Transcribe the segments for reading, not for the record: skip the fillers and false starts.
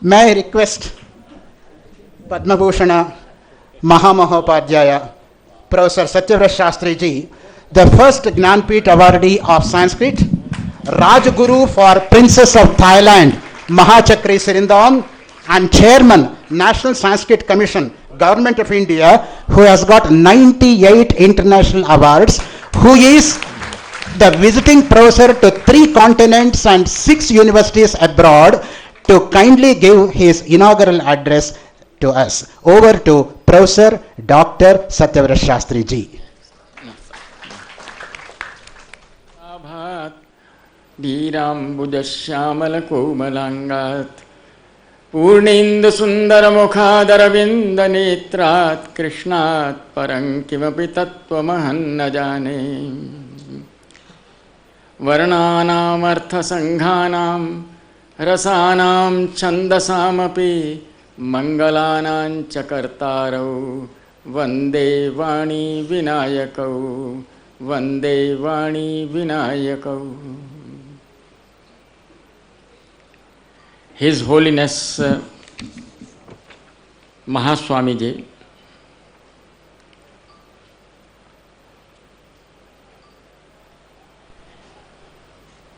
May I request Padma Bhushana Mahamahopadhyaya, Professor Satyavrat Shastri ji, the first Gnanpith awardee of Sanskrit, Rajguru for Princess of Thailand, Mahachakri Sirindon, and Chairman, National Sanskrit Commission, Government of India, who has got 98 international awards, who is the visiting professor to 3 continents and 6 universities abroad, to kindly give his inaugural address to us. Over to Professor Dr. Satyavrat Shastri ji. धीराम्बुजश्यामलकोमलाङ्गात् पूर्णेन्दुसुन्दरमुखादरविन्दनेत्रात् कृष्णात् परं किमपि तत्त्वमहं न जाने वर्णानामर्थसङ्घानां रसानां छन्दसामपि मङ्गलानां च कर्तारौ वन्दे वाणी विनायकौ वन्दे वाणी विनायकौ. His Holiness Mahaswami ji,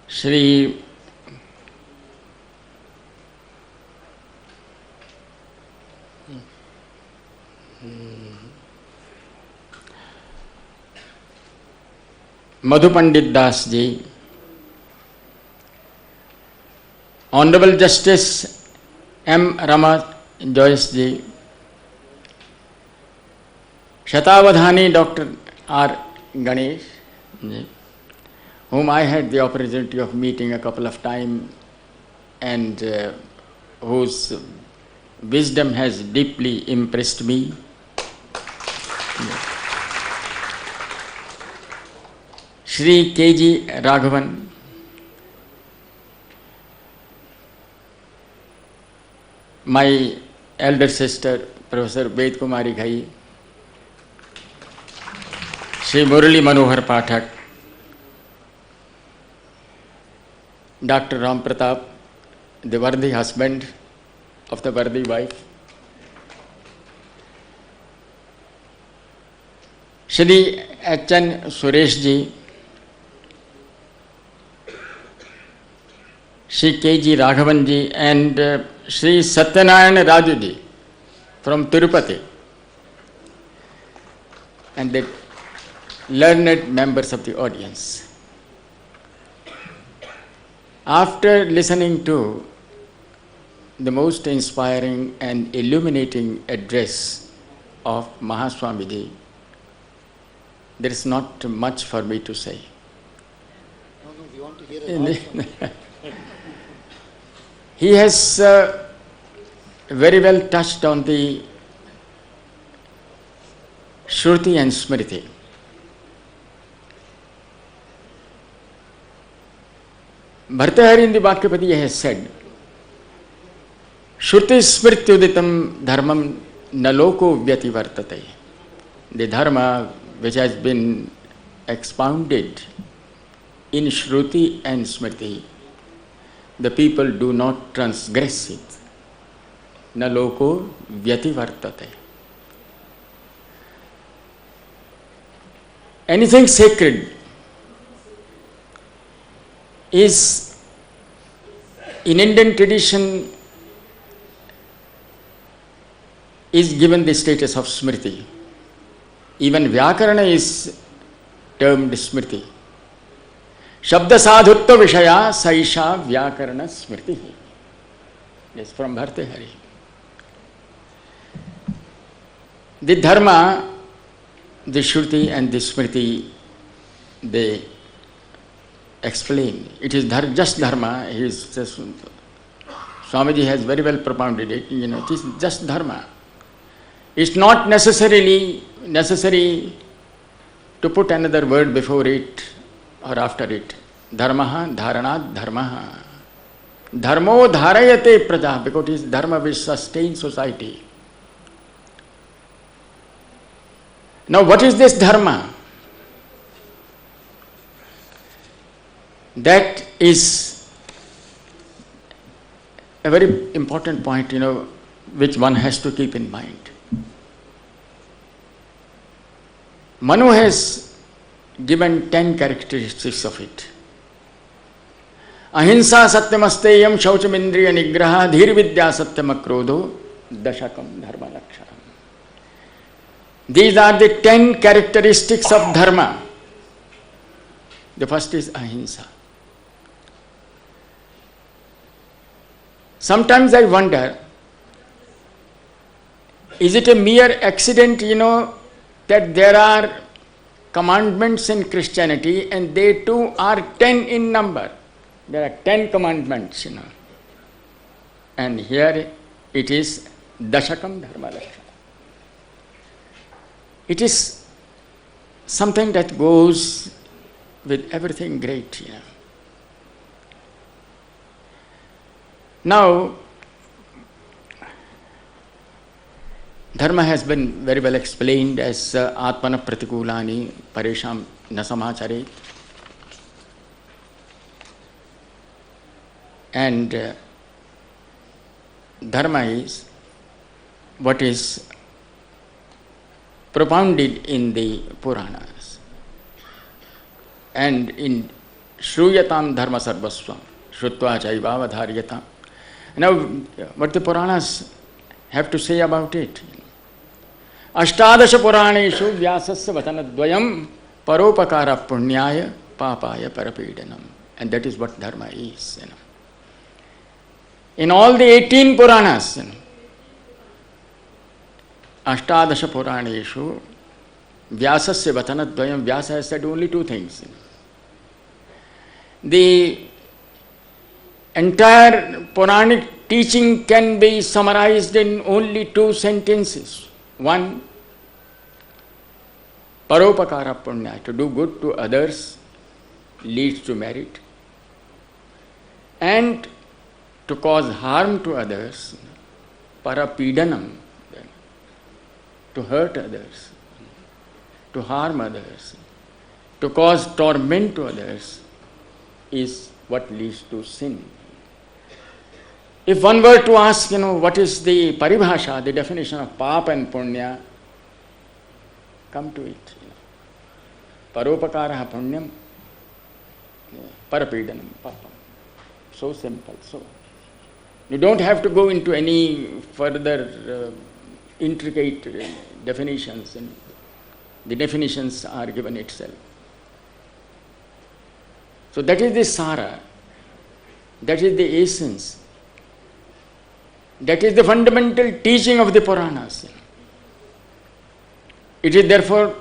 Shri Madhu Pandit Das ji, Honorable Justice M. Rama Joyce ji, Shatavadhani Dr. R. Ganesh ji, whom I had the opportunity of meeting a couple of times and whose wisdom has deeply impressed me. Shri K.G. Raghavan, my elder sister, Professor Ved Kumari Ghai, Shri Murali Manohar Pathak, Dr. Ram Pratap, the worthy husband of the worthy wife, Shri H.N. Suresh ji, Shri K.G. Raghavan ji, and Shri Satyanarayan Raju ji from Tirupati, and the learned members of the audience. After listening to the most inspiring and illuminating address of Mahaswami ji, there is not much for me to say. No, we want to hear it all. He has very well touched on the Shruti and Smriti. Bhartahari in the Bhakyapadiya has said, Shruti Smrityuditam dharmam naloko vyativartate. The dharma which has been expounded in Shruti and Smriti, the people do not transgress it. Naloko vyativartate. Anything sacred is, in Indian tradition, is given the status of Smriti. Even Vyakarana is termed Smriti. Shabda sadhutva vishaya saisha Vyakarana Smriti. Yes, from Bhartahari. The dharma, the Shruti and the Smriti, they explain. It is just dharma. Swamiji has very well propounded it. It is just dharma. It's not necessarily necessary to put another word before it or after it. Dharmaha dharanat dharmaha. Dharmo dharayate praja, because it is dharma which sustains society. Now what is this dharma? That is a very important point, which one has to keep in mind. Manu has given 10 characteristics of it. Ahimsa satyamasteyam shauchamindriya nigraha dhirvidya satyamakrodho dashakam dharma lakshanam. These are the 10 characteristics of dharma. The first is ahimsa. Sometimes I wonder, is it a mere accident, that there are commandments in Christianity and they too are 10 in number. There are 10 commandments, And here it is Dashakam Dharma Lakshana. It is something that goes with everything great, Now, Dharma has been very well explained as Atmana Pratikulani Paresham Nasamachare. And Dharma is what is propounded in the Puranas. And in Shruyatam Dharma Sarvasvam, Shrutva Chaiva Avadharyatam. Now, what the Puranas have to say about it? Ashtadasha Puraneshu Vyasasya Vatanadvayam Paropakara Punyaya Papaya Parapedanam. And that is what Dharma is. In all the 18 Puranas, Ashtadasha Puraneshu Vyasasya Vatanadvayam, Vyasa has said only two things. The entire Puranic teaching can be summarized in only two sentences. One, Paropakara Punya, to do good to others leads to merit. And to cause harm to others, Parapidanam, to hurt others, to harm others, to cause torment to others, is what leads to sin. If one were to ask, what is the paribhasha, the definition of papa and punya, come to it. Paropakaraha punyam, parapidanam papa. So simple. So you don't have to go into any further intricate definitions. The definitions are given itself. So that is the sara, that is the essence. That is the fundamental teaching of the Puranas. It is therefore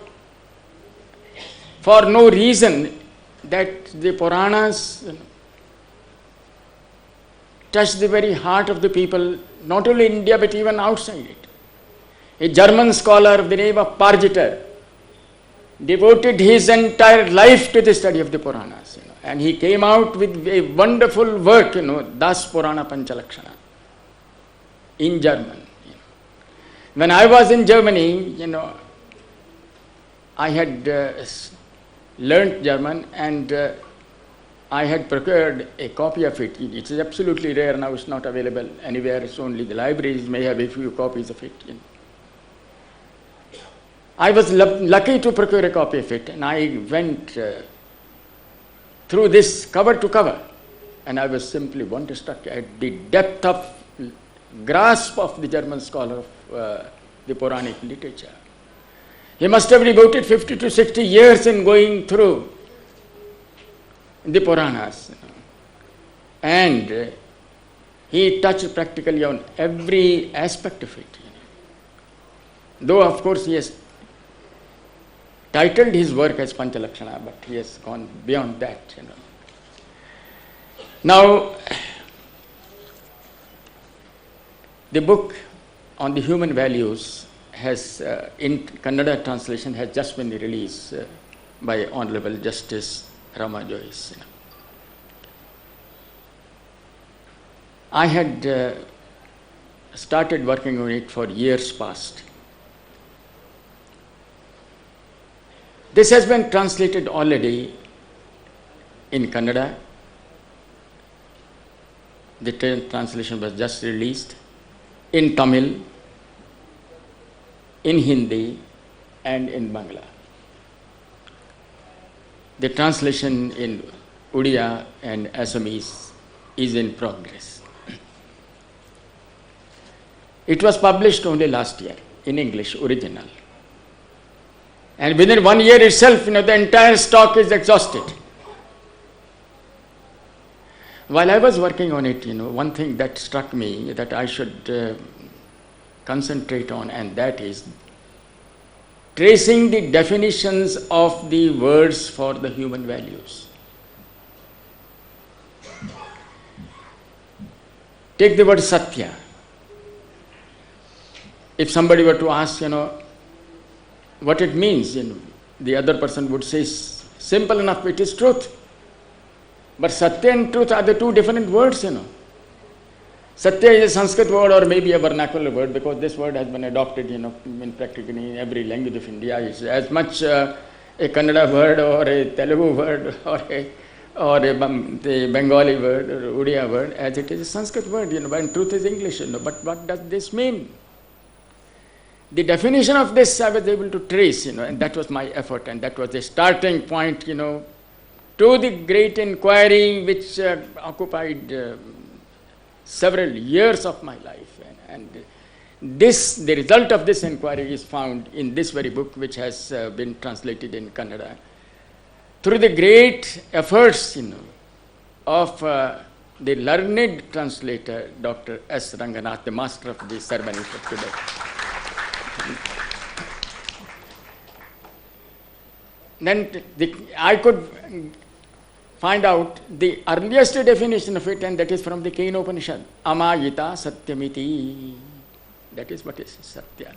for no reason that the Puranas touch the very heart of the people, not only in India but even outside it. A German scholar of the name of Pargeter devoted his entire life to the study of the Puranas, and he came out with a wonderful work, Das Purana Panchalakshana, in German. When I was in Germany, I had learnt German and I had procured a copy of it. It is absolutely rare now, it's not available anywhere, it's only the libraries may have a few copies of it. I was lucky to procure a copy of it, and I went through this cover to cover, and I was simply wonderstruck at the depth of grasp of the German scholar of the Puranic literature. He must have devoted 50 to 60 years in going through the Puranas, and he touched practically on every aspect of it. Though of course he has titled his work as Panchalakshana, but he has gone beyond that. Now, the book on the human values has, in Kannada translation, has just been released by Honorable Justice Rama Joyce. I had started working on it for years past. This has been translated already in Kannada, The translation was just released in Tamil, in Hindi, and in Bangla. The translation in Odia and Assamese is in progress. It was published only last year in English, original. And within 1 year itself, the entire stock is exhausted. While I was working on it, one thing that struck me that I should concentrate on, and that is tracing the definitions of the words for the human values. Take the word Satya. If somebody were to ask, what it means, the other person would say, simple enough, it is truth. But Satya and truth are the two different words, Satya is a Sanskrit word or maybe a vernacular word, because this word has been adopted, in practically every language of India. It's as much a Kannada word or a Telugu word or the Bengali word or Odia word as it is a Sanskrit word, and truth is English, But what does this mean? The definition of this I was able to trace, and that was my effort, and that was the starting point, to the great inquiry which occupied several years of my life. And the result of this inquiry is found in this very book, which has been translated in Kannada, through the great efforts, of the learned translator, Dr. S. Ranganath, the master of the ceremonies of today. Then I could find out the earliest definition of it, and that is from the Kena Upanishad. Amayita satyamiti. That is what is Satya.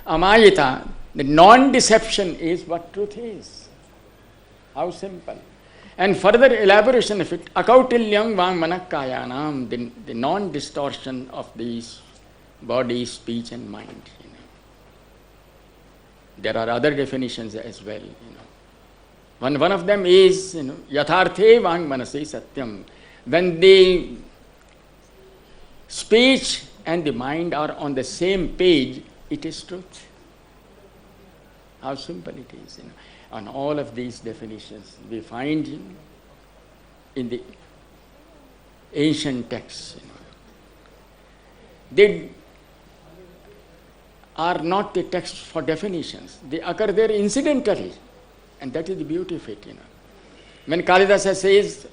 Amayita, the non-deception is what truth is. How simple. And further elaboration of it, akautilyam vangmanakayanam, the non-distortion of these body, speech and mind. There are other definitions as well. One of them is, yatharthe vang manasi satyam. When the speech and the mind are on the same page, it is truth. How simple it is. On all of these definitions we find in the ancient texts. They are not the texts for definitions. They occur there incidentally. And that is the beauty of it, When Kalidasa says,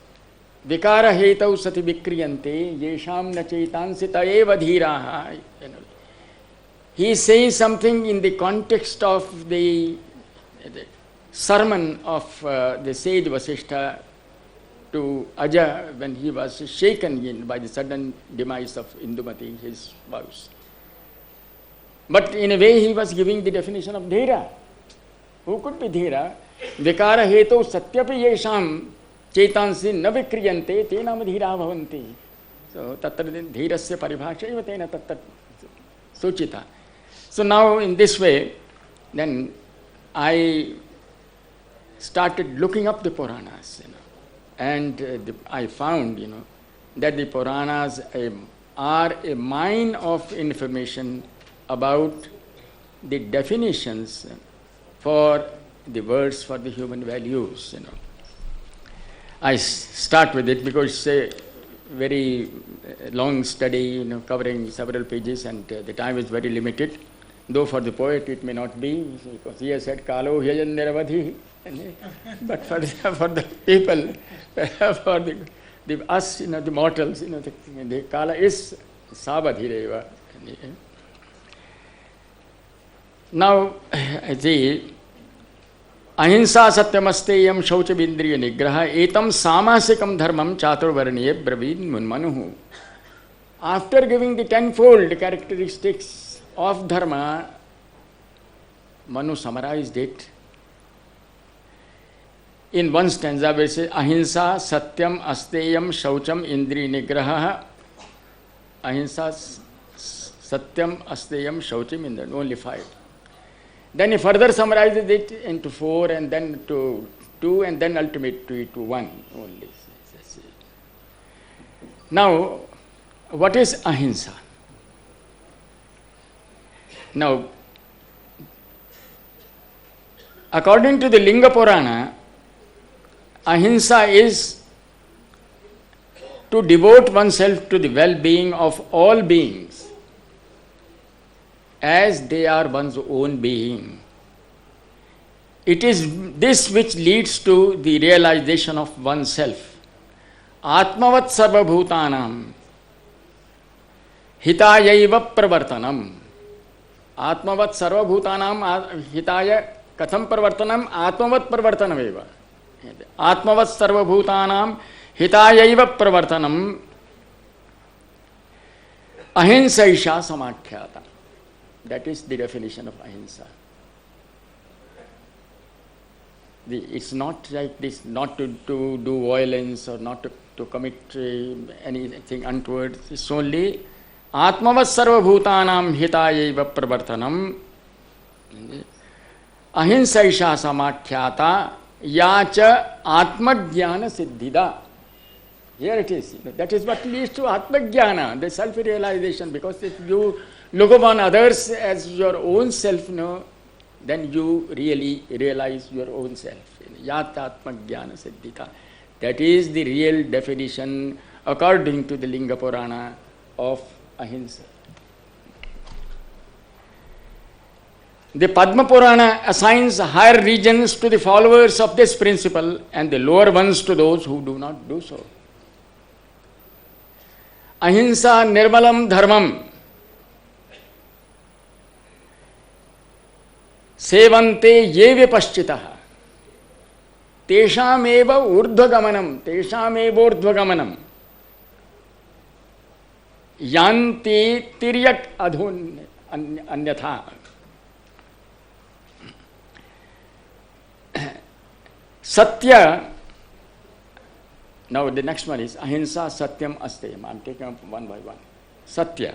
Vikara hetau sati vikriyante, yesham na chetansita eva dhiraha, he is saying something in the context of the sermon of the sage Vasishtha to Aja when he was shaken by the sudden demise of Indumati, his spouse. But in a way he was giving the definition of dhira. Who could be dhira? Vikara hetu satyapi yesham chetansi na vikriyante te nam dhira bhavanti. So tatra dhirasya paribhasha eva tena tatra suchita. So now in this way, then I started looking up the Puranas, and I found, that the Puranas are a mine of information about the definitions for the words for the human values. I start with it because it's a very long study, covering several pages, and the time is very limited. Though for the poet it may not be, because he has said Kalo Hyajan Niravadhi. But for the people, for the us, the mortals, the Kala is Savadhireva. Now, I see, Ahimsa satyamasteyam shauchabindriya nigraha etam samasikam dharmam chaturvarniye bravid munmanuhu. After giving the tenfold characteristics of dharma, Manu summarized it in one stanza where it says, Ahimsa satyam asteyam shaucham indri nigraha. Ahimsa satyam asteyam shaucham indri, only 5. Then he further summarizes it into 4 and then to 2 and then ultimately to 1 only. Now, what is ahimsa? Now, according to the Linga Purana, ahimsa is to devote oneself to the well-being of all beings as they are one's own being. It is this which leads to the realization of oneself. Atmavat sarva bhutanam hitayaiva pravartanam. Atmavat sarva bhutanam hitaya katham pravartanam atmavat pravartanam. Atmavat sarva bhutanam hitayaiva pravartanam ahimsa isha samakhyata. That is the definition of ahimsa. It's not like this, not to do violence or not to commit anything untoward. It's only atmavat sarva bhutanam hitayaiva pravartanam ahimsa isha samakhyata yacha atmajnana siddhida. Here it is. That is what leads to atmajnana, the self-realization. Because if you look upon others as your own self, then you really realize your own self. Yata atmajnana siddhita. That is the real definition, according to the Linga Purana, of ahimsa. The Padma Purana assigns higher regions to the followers of this principle and the lower ones to those who do not do so. Ahimsa nirmalam dharmam sevante ye vipaschitaha teshameva urdhvagamanam yanti tiryak adhun anyatha. Satya. Now the next one is ahimsa satyam asteyam. I am taking up one by one. Satya,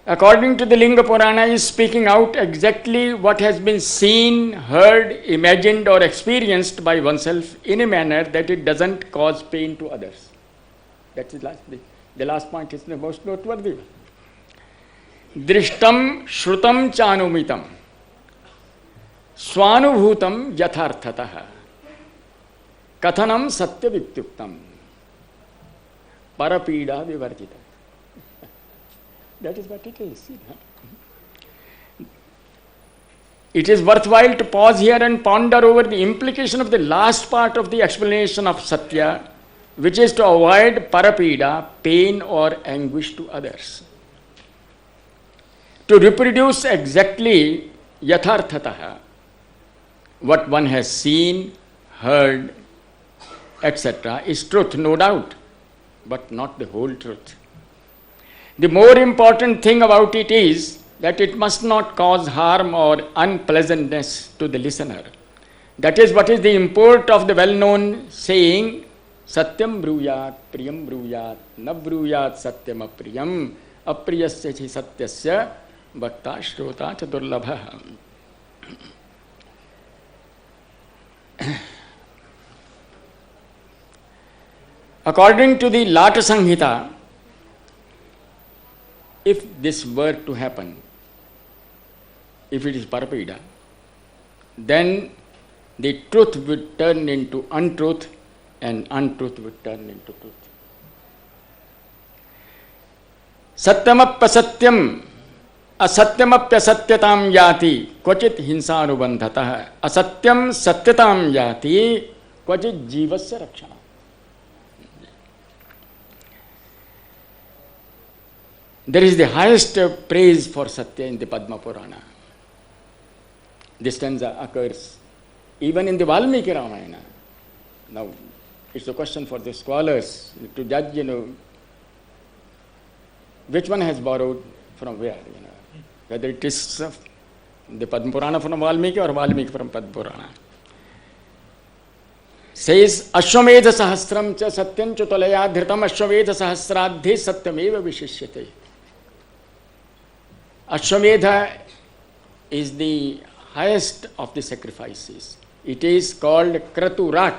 according to the Linga Purana, is speaking out exactly what has been seen, heard, imagined or experienced by oneself in a manner that it doesn't cause pain to others. That is the last point is the most noteworthy. Drishtam shrutam chanumitam swanubhutam yatharthataha kathanam satya vityuktam parapida vivarjita. That is what it is. It is worthwhile to pause here and ponder over the implication of the last part of the explanation of Satya, which is to avoid parapida, pain or anguish to others. To reproduce exactly yatharthataha, what one has seen, heard, etc., is truth, no doubt, but not the whole truth. The more important thing about it is that it must not cause harm or unpleasantness to the listener. That is what is the import of the well-known saying, Satyam bruyat, priyam bruyat, na bruyat satyam apriyam, apriyasya chi satyasya, bhakta shrota cha durlabha. According to the Lata Samhita, if this were to happen, if it is parapida, then the truth would turn into untruth and untruth would turn into truth. Satyamapya satyam asatyamapya satyatam yati kvachit hinsanubandhatah asatyam satyatam yati kvachit jivasya rakshana. There is the highest praise for Satya in the Padma Purana. This stanza occurs even in the Valmiki Ramayana. Now, it's a question for the scholars to judge, which one has borrowed from where, whether it is the Padma Purana from Valmiki or Valmiki from Padma Purana. Says, Ashwamedha sahasram cha satyam cha talaya dhritam ashwamedha sahasradhe satyameva vishishyate. Ashwamedha is the highest of the sacrifices. It is called Kraturat,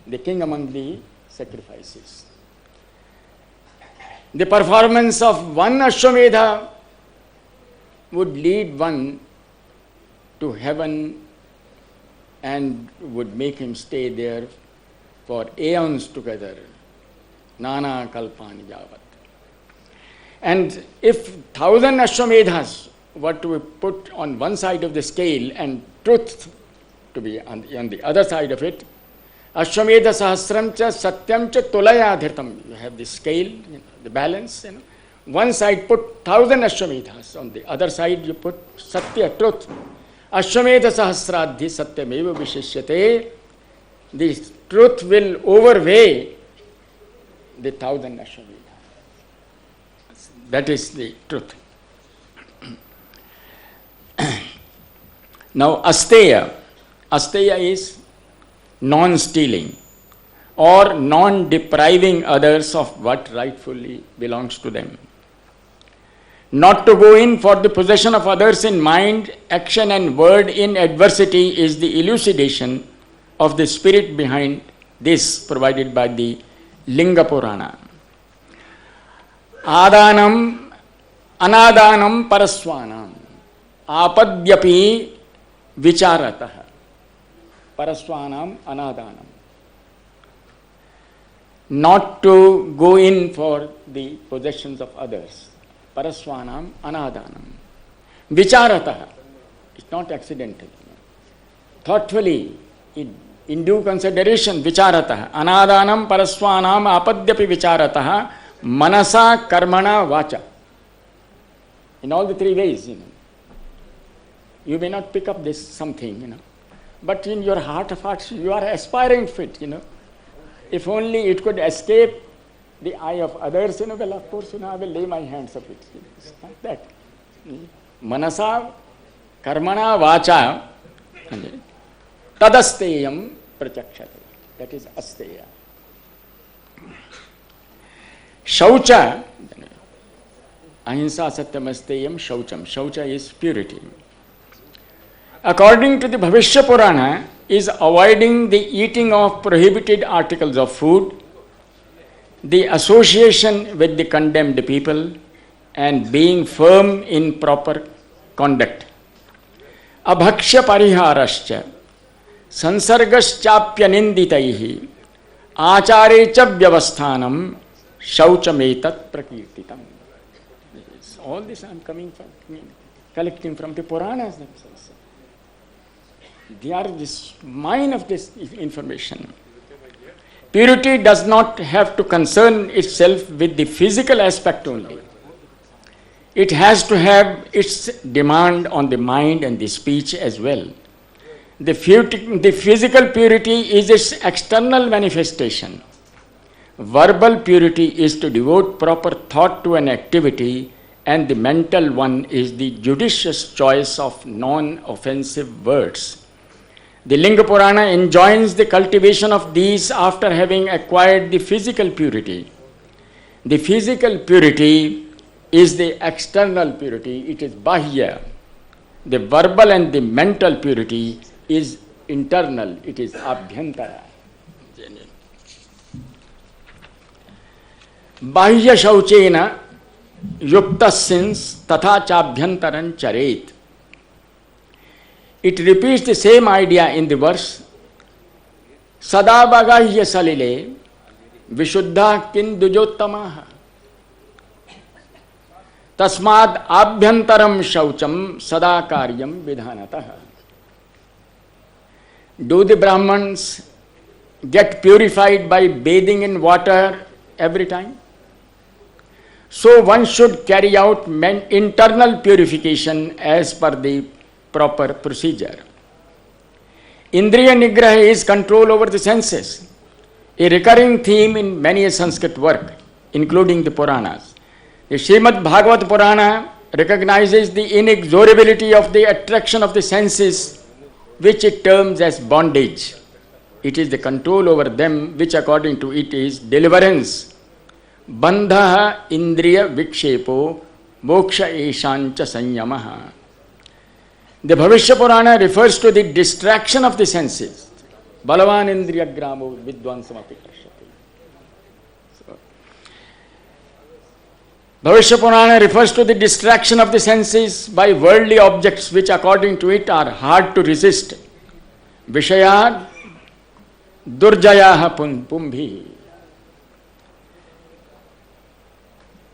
the king among the sacrifices. The performance of one Ashwamedha would lead one to heaven and would make him stay there for aeons together, nana kalpani javat. And if 1,000 Ashwamedhas were to be put on one side of the scale and truth to be on the other side of it, Ashwamedha sahasram cha satyam cha tulaya dhritam. You have the scale, the balance. One side put 1,000 Ashwamedhas, on the other side you put satya, truth. Ashwamedha sahasradhi satyameva vishishyate. The truth will overweigh the 1,000 Ashwamedhas. That is the truth. Now, asteya. Asteya is non-stealing or non-depriving others of what rightfully belongs to them. Not to go in for the possession of others in mind, action and word in adversity is the elucidation of the spirit behind this provided by the Linga Purana. Adanam, anadanam paraswanam, apadyapi vicharatah. Paraswanam, anadanam. Not to go in for the possessions of others. Paraswanam, anadanam. Vicharatah. It's not accidental. Thoughtfully, in due consideration, vicharatah. Anadanam, paraswanam, apadyapi vicharatah. Manasa, karmana, vacha. In all the three ways, You may not pick up this something, But in your heart of hearts, you are aspiring to it, If only it could escape the eye of others, well, of course, I will lay my hands up it. It's like that. Manasa, karmana, vacha, tadasteyam prachakshate. That is asteya. Shaucha, ahimsa satyam asteyam shaucham. Shaucha is purity. According to the Bhavishya Purana, is avoiding the eating of prohibited articles of food, the association with the condemned people, and being firm in proper conduct. Abhaksha pariharascha, sansargaschapyaninditaihi, achare cha vyavasthanam, shauchametat prakirtitam. All this I am collecting from the Puranas themselves. They are this mine of this information. Purity does not have to concern itself with the physical aspect only. It has to have its demand on the mind and the speech as well. The physical purity is its external manifestation. Verbal purity is to devote proper thought to an activity, and the mental one is the judicious choice of non-offensive words. The Linga Purana enjoins the cultivation of these after having acquired the physical purity. The physical purity is the external purity, it is bahya. The verbal and the mental purity is internal, it is abhyantara. Bahya shauchena yuktasins tatha chabhyantaran charet. It repeats the same idea in the verse. Sada bagahya salile vishuddha kindujottamaha. Tasmad abhyantaram shaucham sada karyam vidhanataha. Do the Brahmans get purified by bathing in water every time? So one should carry out internal purification as per the proper procedure. Indriya Nigraha is control over the senses, a recurring theme in many a Sanskrit work, including the Puranas. The Srimad Bhagavad Purana recognizes the inexorability of the attraction of the senses, which it terms as bondage. It is the control over them which, according to it, is deliverance. Bandha indriya vikshepo moksha eshancha sanyamaha. The Bhavishya Purana refers to the distraction of the senses. Balavan indriya gramo vidwansamapi kashyati. Bhavishya Purana refers to the distraction of the senses by worldly objects which according to it are hard to resist. Vishaya durjaya pumbhi.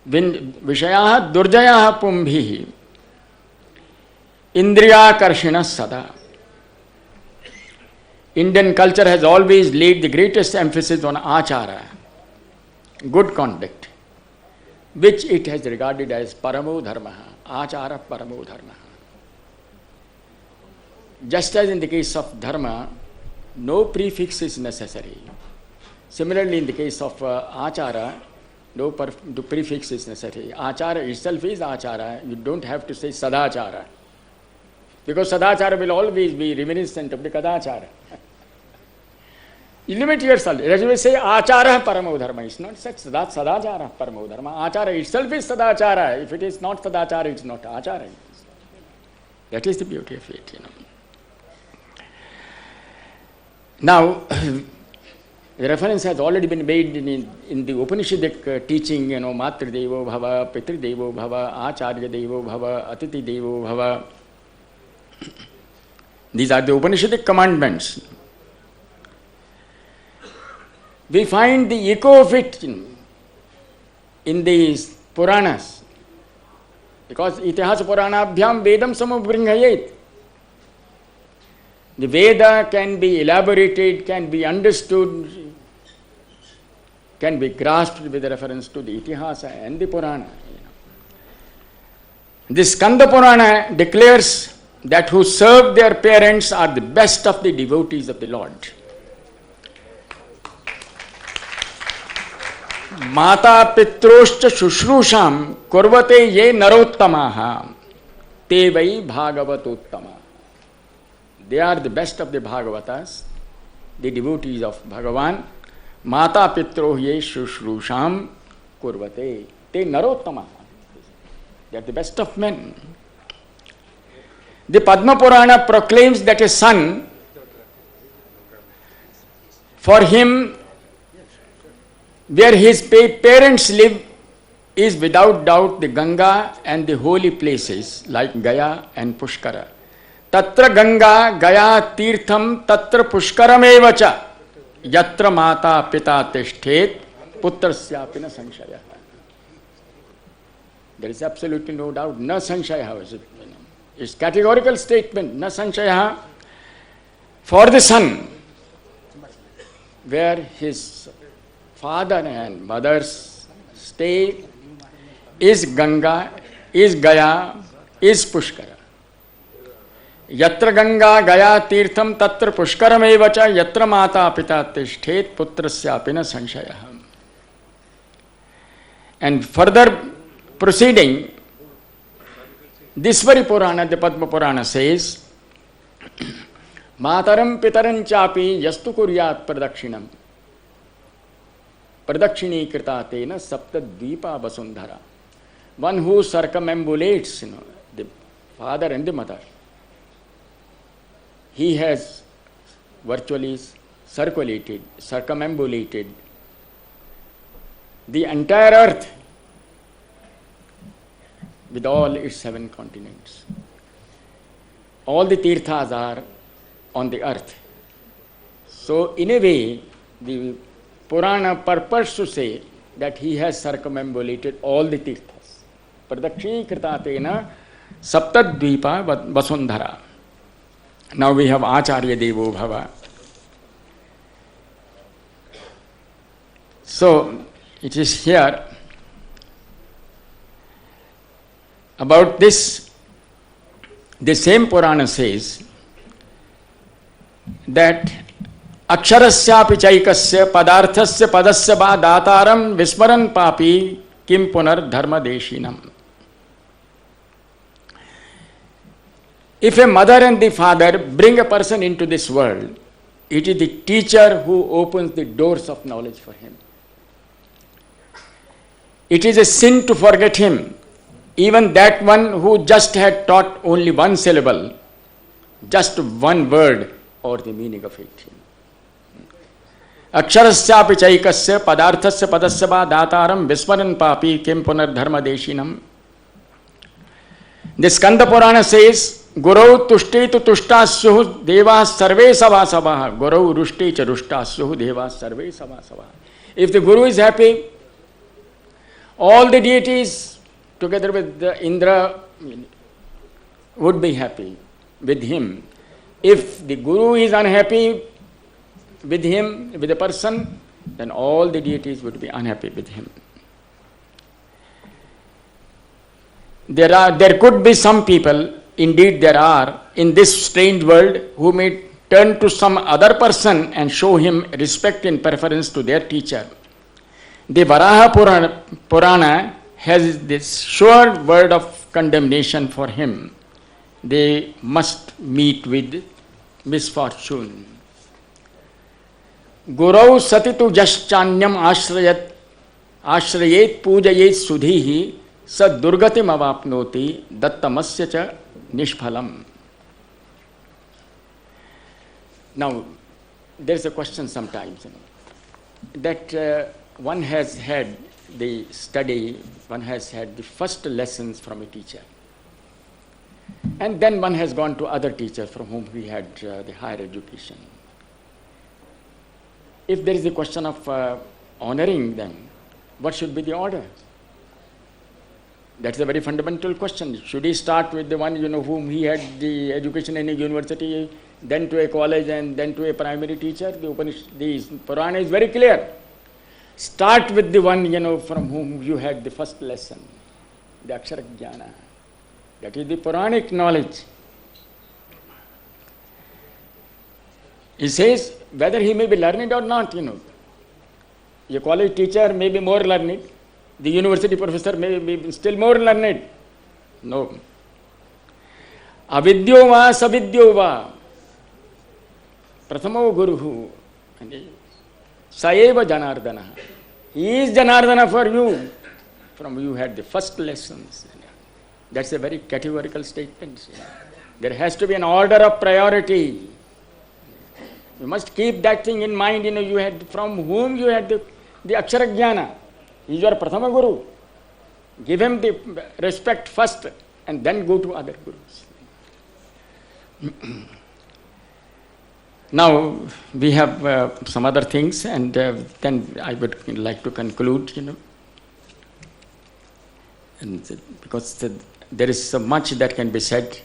Vishaya durjaya pumbhi. Indriya karshina sada. Indian culture has always laid the greatest emphasis on achara, good conduct, which it has regarded as paramo dharma, achara paramo dharma. Just as in the case of dharma, no prefix is necessary. Similarly, in the case of achara, no prefix is necessary. Achara itself is achara. You don't have to say sadachara. Because sadachara will always be reminiscent of the kadachara. You limit yourself. As you say, achara paramo dharma. It's not such sadachara paramo dharma. Achara itself is sadachara. If it is not sadachara, it's not achara. That is the beauty of it, you know. Now, the reference has already been made in the Upanishadic teaching, you know, Matri Devo Bhava, Pitri Devo Bhava, Acharya Devo Bhava, Atiti Devo Bhava. These are the Upanishadic commandments. We find the echo of it in the Puranas. Because Itihasa Puranabhyam Vedam Samabringhayet. The Veda can be elaborated, can be understood, can be grasped with reference to the Itihasa and the Purana. The Skanda Purana declares that who serve their parents are the best of the devotees of the Lord. Mata pitroscha shushrusham kurvate ye narottamaha te vai bhagavatottama. They are the best of the Bhagavatas, the devotees of Bhagavan. Mata pitro ye shushrusham kurvate te narottamaha. They are the best of men. The Padma Purana proclaims that a son, for him, where his parents live, is without doubt the Ganga and the holy places like Gaya and Pushkara. Tatra Ganga Gaya Tirtham Tatra Pushkaram evacha Yatra Mata Pita Tishthet Putrasyapina Sanshaya. There is absolutely no doubt, na sanshaya. It's categorical statement, na sanshaya. For the son, where his father and mother's stay is Ganga, is Gaya, is Pushkara. Yatra Ganga Gaya Tirtham Tatra Pushkaram evacha Yatra Mata Pita Tishthet Putrasyapina Sanshaya. And further proceeding, this very Purana, the Padma Purana says, Mataram Pitaram Chapi Yastu Kuryat Pradakshinam Pradakshini Krita Tena Sapta Dvipa Vasundhara. One who circumambulates, you know, the father and the mother. He has virtually circumambulated the entire earth with all its 7 continents. All the tirthas are on the earth. So, in a way, the Purana purports to say that he has circumambulated all the tirthas. Pradakshini kritatena saptadvipa vasundhara. Now we have Acharya Devo Bhava. So, it is here about this, the same Purana says that Aksharasyapi chaikasya padarthasya padasya ba dataram vismaran papi kim punar dharma deshinam. If a mother and the father bring a person into this world, it is the teacher who opens the doors of knowledge for him. It is a sin to forget him, even that one who just had taught only one syllable, just one word or the meaning of it. अक्षरस्यापि चैकस्य पदार्थस्य पदस्य वा दातारं विस्मरन् पापी किं पुनर्धर्मदेशिनम्. The Skanda Purana says, Gurau tushte tu tushtasyuh devah sarve savasavah. Gurau rushte cha rushtasyuh devah sarve savasavah. If the Guru is happy, all the deities together with the Indra would be happy with him. If the Guru is unhappy with him, with the person, then all the deities would be unhappy with him. There could be some people, indeed there are, in this strange world who may turn to some other person and show him respect in preference to their teacher. The Varaha Purana has this sure word of condemnation for him. They must meet with misfortune. Gurau satitu jaschanyam ashrayet pujayet sudhihi sa durgatim avapnoti dattamasya cha nishphalam. Now, there is a question sometimes, that one has had the study, one has had the first lessons from a teacher, and then one has gone to other teachers from whom he had the higher education. If there is a question of honoring them, what should be the order? That's a very fundamental question. Should he start with the one whom he had the education in a university, then to a college, and then to a primary teacher? The Purana is very clear. Start with the one from whom you had the first lesson, the Akshara Jnana. That is the Puranic knowledge. He says whether he may be learned or not. A college teacher may be more learned. The university professor may be still more learned. No. Avidyo va savidyo va. Prathamo guruhu. Saeva Janardana. He is Janardana for you. From you had the first lessons. That's a very categorical statement. There has to be an order of priority. You must keep that thing in mind. You had from whom you had the Akshara Jnana. He is your Prathama Guru. Give him the respect first and then go to other gurus. Now, we have some other things, and then I would like to conclude, and because there is so much that can be said.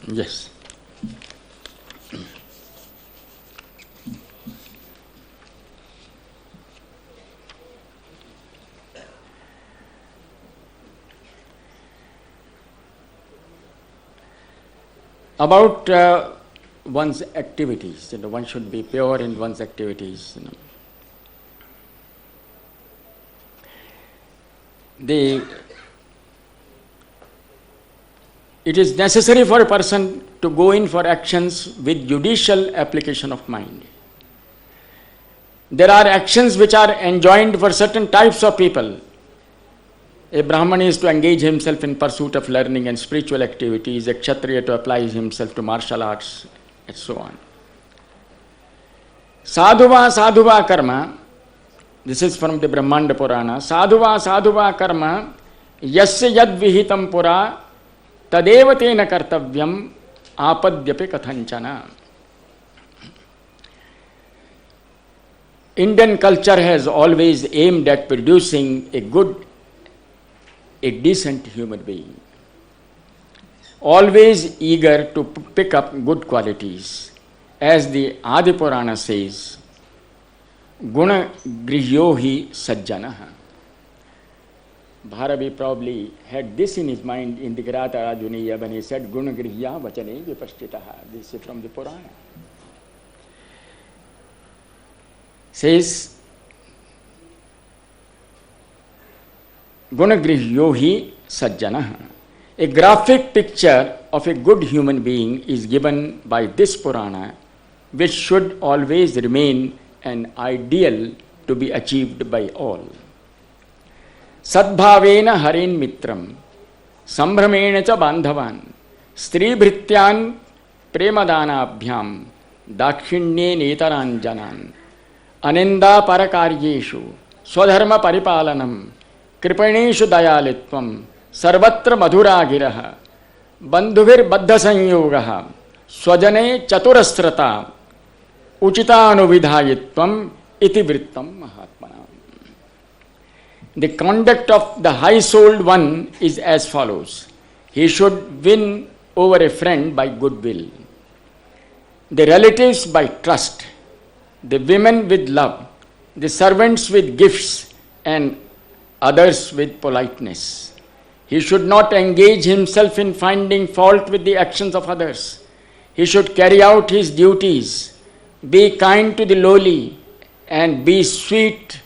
Yes. About one's activities, one should be pure in one's activities. It is necessary for a person to go in for actions with judicial application of mind. There are actions which are enjoined for certain types of people. A Brahman is to engage himself in pursuit of learning and spiritual activities, a Kshatriya to apply himself to martial arts, and so on. Sadhuva karma, this is from the Brahmanda Purana. Sadhuva karma, yasya yad vihitam pura, tadeva tena kartavyam apadyape kathanchana. Indian culture has always aimed at producing a decent human being, always eager to pick up good qualities. As the Adi Purana says, Guna grihyohi sajjanaha. Bharavi probably had this in his mind in the Grata Rajuniya when he said Guna grihya vachane vipashtitaha. This is from the Purana. Says Gunagrihyohi sajjanaha. A graphic picture of a good human being is given by this Purana, which should always remain an ideal to be achieved by all. Sadbhavena harin mitram संभ्रमेण च बांधवान् स्त्रीभृत्यान् प्रेमदानाभ्यां दाक्षिण्येनेतरान् जनान् अनिन्दापरकार्येषु स्वधर्म परिपालनं कृपणेषु दयालुत्वं सर्वत्र मधुरागिरः बन्धुभिर्बद्धसंयोगः स्वजने चतुरस्रता उचितानुविधायित्वम् इति वृत्तं महात्मनाम्. The conduct of the high-souled one is as follows. He should win over a friend by goodwill, the relatives by trust, the women with love, the servants with gifts, and others with politeness. He should not engage himself in finding fault with the actions of others. He should carry out his duties, be kind to the lowly, and be sweet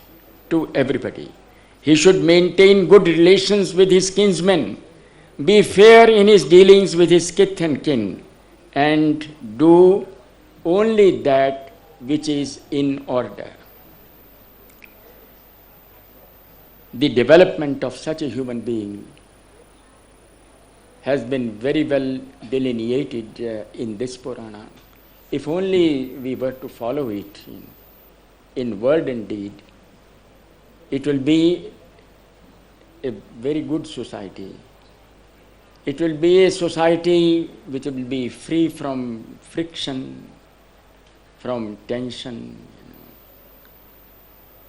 to everybody. He should maintain good relations with his kinsmen, be fair in his dealings with his kith and kin, and do only that which is in order. The development of such a human being has been very well delineated in this Purana. If only we were to follow it in word and deed, it will be a very good society. It will be a society which will be free from friction, from tension,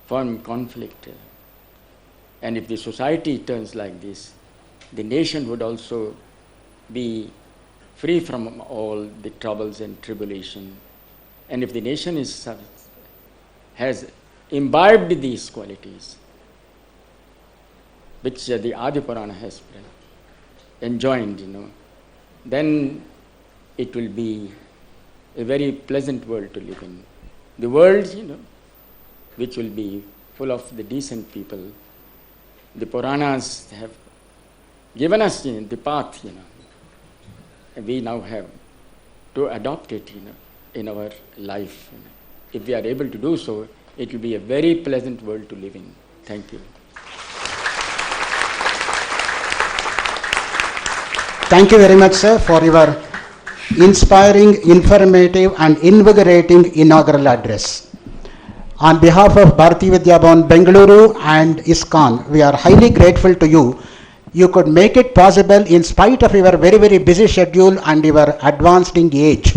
from conflict. And if the society turns like this, the nation would also be free from all the troubles and tribulation. And if the nation has imbibed these qualities, which the Adi Purana has enjoined, then it will be a very pleasant world to live in. The world, which will be full of the decent people. The Puranas have given us the path, and we now have to adopt it, in our life. If we are able to do so, it will be a very pleasant world to live in. Thank you. Thank you very much, sir, for your inspiring, informative, and invigorating inaugural address. On behalf of Bharati Vidya Bhavan Bengaluru and ISKCON, we are highly grateful to you. You could make it possible in spite of your very, very busy schedule and your advancing age.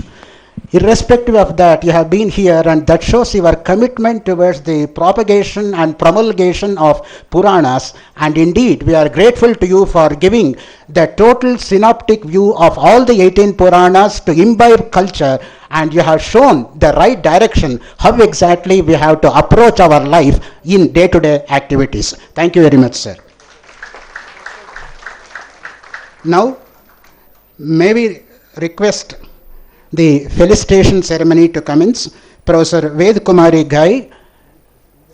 Irrespective of that, you have been here, and that shows your commitment towards the propagation and promulgation of Puranas. And indeed, we are grateful to you for giving the total synoptic view of all the 18 Puranas to imbibe culture, and you have shown the right direction, how exactly we have to approach our life in day-to-day activities. Thank you very much, sir. Now, may we request the felicitation ceremony to commence. Professor Ved Kumari Ghai,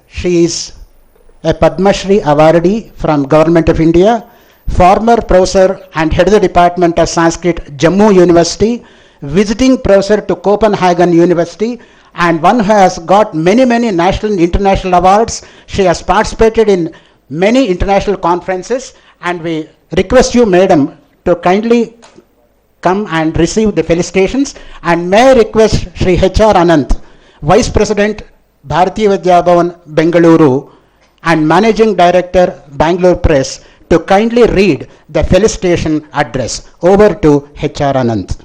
she is a Padma Shri awardee from Government of India, former professor and head of the Department of Sanskrit, Jammu University, visiting professor to Copenhagen University, and one who has got many, many national and international awards. She has participated in many international conferences, and we request you, madam, to kindly come and receive the felicitations. And may I request Sri H.R. Anant, Vice President, Bharati Vidya Bhavan Bengaluru, and Managing Director, Bangalore Press, to kindly read the felicitation address. Over to H.R. Anant.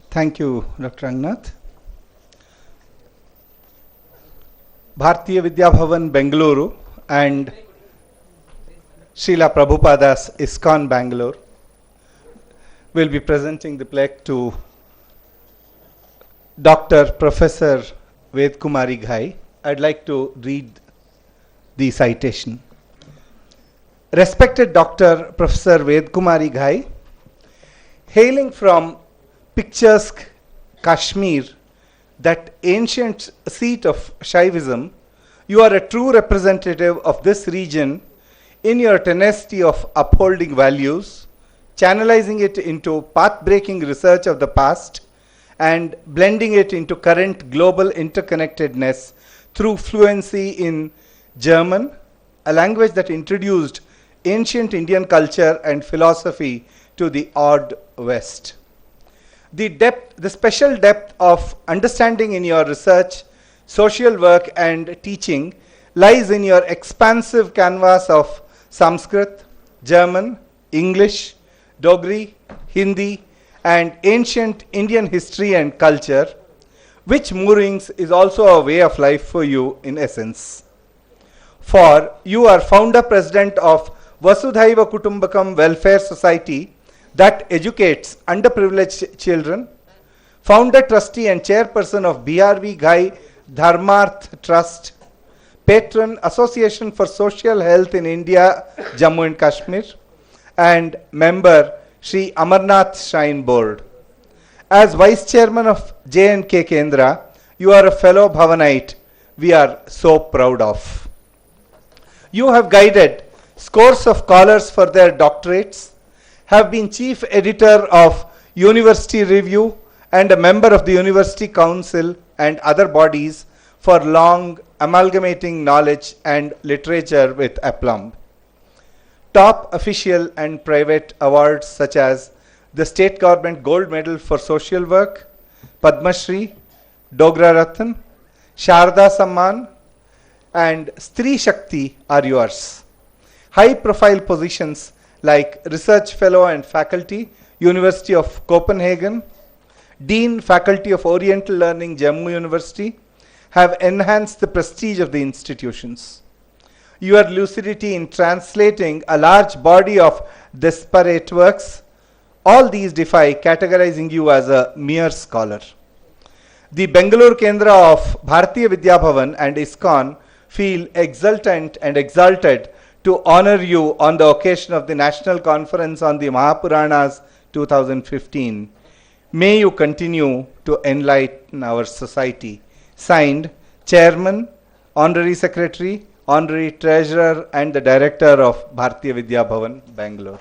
Thank you, Dr. Rangnath. Bharatiya Vidya Bhavan Bengaluru and Srila Prabhupada's ISKCON Bangalore will be presenting the plaque to Dr. Professor Ved Kumari Ghai. I'd like to read the citation. Respected Dr. Professor Ved Kumari Ghai, hailing from picturesque Kashmir, that ancient seat of Shaivism, you are a true representative of this region in your tenacity of upholding values, channelizing it into path-breaking research of the past, and blending it into current global interconnectedness through fluency in German, a language that introduced ancient Indian culture and philosophy to the odd West. The special depth of understanding in your research, social work, and teaching lies in your expansive canvas of Sanskrit, German, English, Dogri, Hindi, and ancient Indian history and culture, which moorings is also a way of life for you in essence. For you are founder president of Vasudhaiva Kutumbakam Welfare Society that educates underprivileged children, founder trustee and chairperson of BRV Ghai Dharmarth Trust, patron Association for Social Health in India, Jammu and Kashmir, and member Sri Amarnath Shrine Board. As vice chairman of J&K Kendra, you are a fellow Bhavanite we are so proud of. You have guided scores of scholars for their doctorates, have been chief editor of University Review and a member of the University Council and other bodies for long, amalgamating knowledge and literature with aplomb. Top official and private awards such as the State Government Gold Medal for Social Work, Padma Shri, Dogra Ratan, Sharda Samman, and Stri Shakti are yours. High profile positions like Research Fellow and Faculty, University of Copenhagen, Dean, Faculty of Oriental Learning, Jammu University, have enhanced the prestige of the institutions. Your lucidity in translating a large body of disparate works, all these defy categorizing you as a mere scholar. The Bangalore Kendra of Bharatiya Vidya Bhavan and ISKCON feel exultant and exalted to honor you on the occasion of the National Conference on the Mahapuranas 2015. May you continue to enlighten our society. Signed, Chairman, Honorary Secretary, Honorary Treasurer, and the Director of Bharatiya Vidya Bhavan, Bangalore.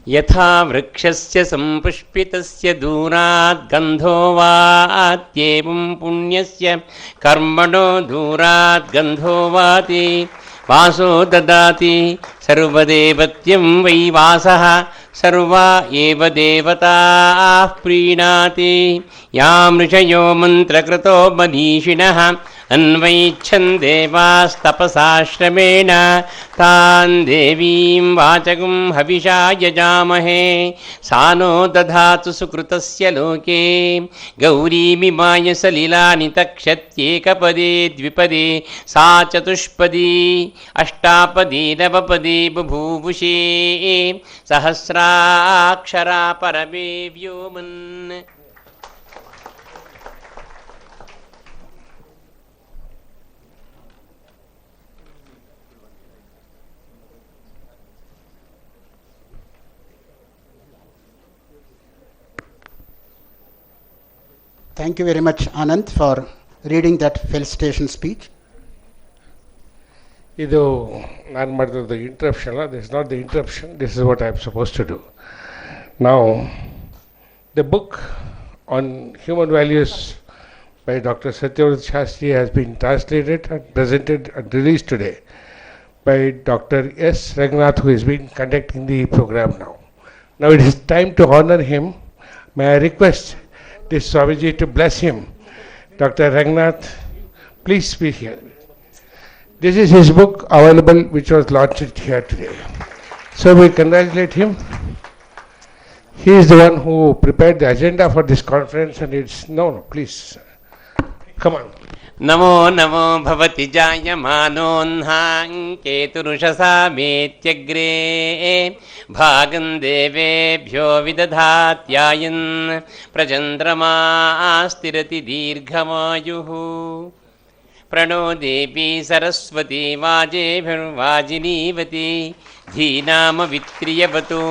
यथा वृक्षस्य सम्पुष्पितस्य दूरात् गन्धो वात्येवं पुण्यस्य कर्मणो दूरात् गन्धो वाति वासो ददाति सर्वदेवत्यं वै वासः सर्वा एव देवताः प्रीणाति यां ऋषयो मन्त्रकृतो मनीषिणः अन्वैच्छन् देवास्तपसाश्रमेण तान् देवीं वाचकं हविषा यजामहे सा नो दधातु सुकृतस्य लोके गौरीमिमाय सलिलानि तक्षत्येकपदे द्विपदे सा चतुष्पदी अष्टापदी नवपदी बभूवुषे सहस्राक्षरा परमे व्योमन्. Thank you very much, Anand, for reading that felicitation speech. ಇದು ನಾನು ಮಾಡಿದ್ದು ಇಂಟ್ರಪ್ಷನ್ ಅಲ್ಲ, this not the interruption, this is what I am suppose to do. ನಾವು the book on human values by Dr. Satyavrat Shastri has been translated and presented and released today by Dr. S. Raghunath, who has been conducting the program now. Now it is time to honor him. May I request this Swamiji to bless him. Dr. Raghunath, please be here. This is his book available, which was launched here today. So we congratulate him. He is the one who prepared the agenda for this conference, and it's no, please. Come on. Namo Namo भवति जायमानोऽह्नाङ्केतुरुषसा मेत्यग्रे भागं देवेभ्यो विदधात्यायन् प्रचन्द्रमास्तिरति दीर्घमायुः प्रणो देवी सरस्वती वाजेभिर्वाजिनीवती धीनामवित्रियवतु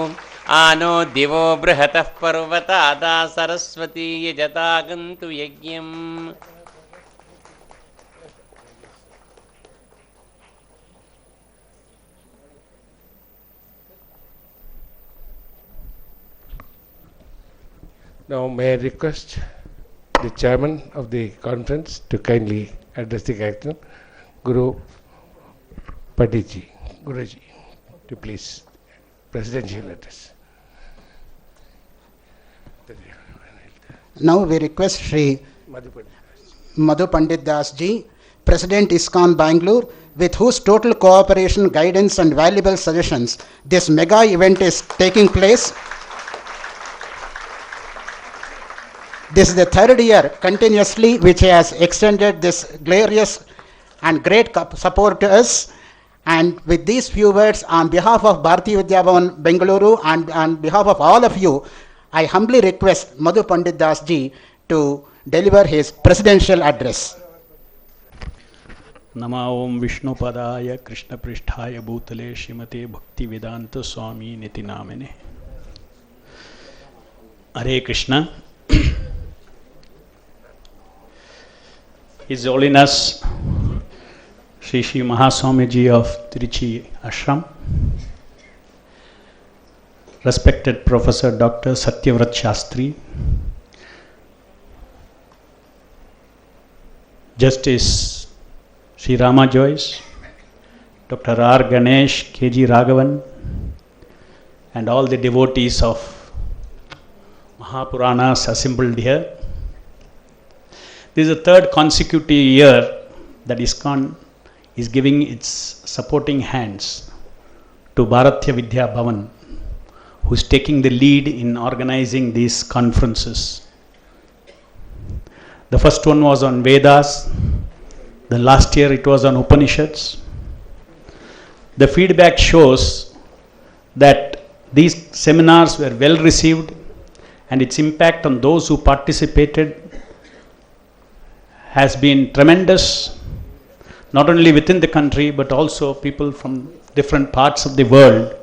आनो दिवो बृहतः पर्वतादा सरस्वती यजतागन्तु यज्ञम्. Now may I request the chairman of the conference to kindly address the gathering, Guru Panditji, Guruji, to please presidential address. Now we request Shri Madhupad. Madhu Pandit Das ji, President ISKCON Bangalore, with whose total cooperation, guidance and valuable suggestions this mega event is taking place. This is the third year continuously which has extended this glorious and great support to us. And with these few words, on behalf of Bharati Vidya Bhavan Bengaluru and on behalf of all of you, I humbly request Madhu Pandit Das ji to deliver his presidential address. नमः ओम विष्णुपदाय कृष्णपृष्ठाय भूतले श्रीमते भक्तिवेदांत स्वामी निति नामिने. Hare Krishna. His Holiness Shri Shri Mahaswamiji of Tiruchi Ashram, respected Professor Dr. Satyavrat Shastri, Justice Sri Rama Joyce, Dr. R. Ganesh, K.G. Raghavan, and all the devotees of Mahapuranas assembled here. This is the third consecutive year that ISKCON is giving its supporting hands to Bharatiya Vidya Bhavan, who is taking the lead in organizing these conferences. The first one was on Vedas. The last year it was on Upanishads. The feedback shows that these seminars were well received and its impact on those who participated has been tremendous, not only within the country but also people from different parts of the world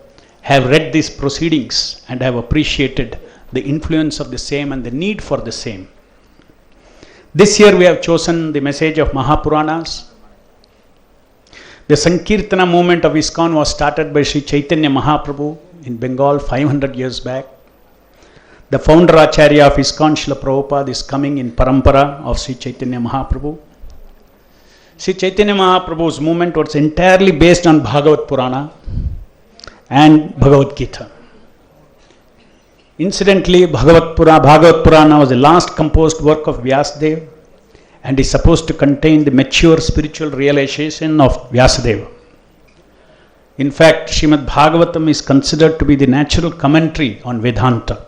have read these proceedings and have appreciated the influence of the same and the need for the same. This year we have chosen the message of Mahapuranas. The Sankirtana movement of ISKCON was started by Sri Chaitanya Mahaprabhu in Bengal 500 years back. The founder Acharya of ISKCON, Srila Prabhupada, is coming in parampara of Sri Chaitanya Mahaprabhu. Sri Chaitanya Mahaprabhu's movement was entirely based on Bhagavad Purana and Bhagavad Gita. Incidentally, Bhagavad Purana was the last composed work of Vyasadeva and is supposed to contain the mature spiritual realization of Vyasadeva. In fact, Srimad Bhagavatam is considered to be the natural commentary on Vedanta.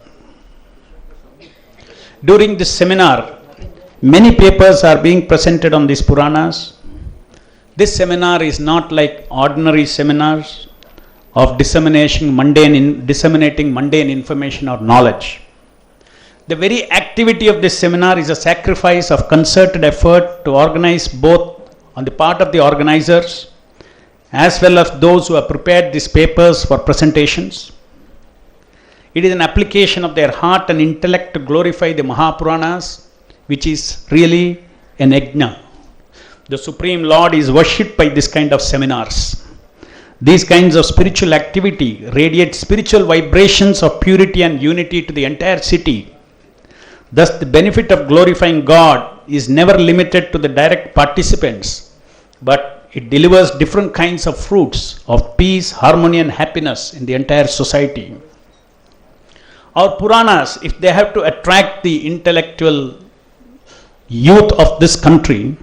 During this seminar, many papers are being presented on these Puranas. This seminar is not like ordinary seminars of disseminating mundane information or knowledge. The very activity of this seminar is a sacrifice of concerted effort to organize both on the part of the organizers as well as those who have prepared these papers for presentations. It is an application of their heart and intellect to glorify the Mahapuranas, which is really an yajna. The Supreme Lord is worshipped by this kind of seminars. These kinds of spiritual activity radiate spiritual vibrations of purity and unity to the entire city. Thus, the benefit of glorifying God is never limited to the direct participants, but it delivers different kinds of fruits of peace, harmony and happiness in the entire society. Our Puranas, if they have to attract the intellectual youth of this country,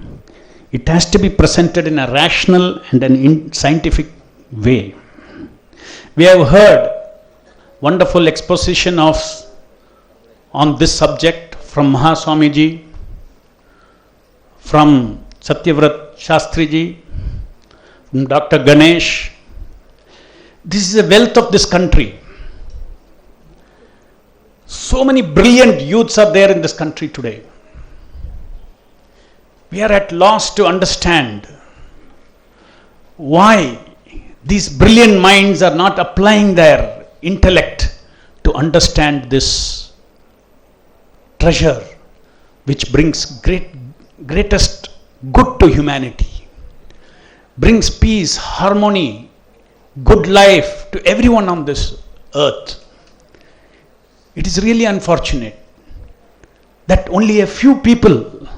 it has to be presented in a rational and an scientific way. We have heard wonderful exposition on this subject from Mahaswamiji, from Satyavrat Shastriji, from Dr. Ganesh. This is a wealth of this country. So many brilliant youths are there in this country today. We are at loss to understand why these brilliant minds are not applying their intellect to understand this treasure which brings greatest good to humanity, brings peace, harmony, good life to everyone on this earth. It is really unfortunate that only a few people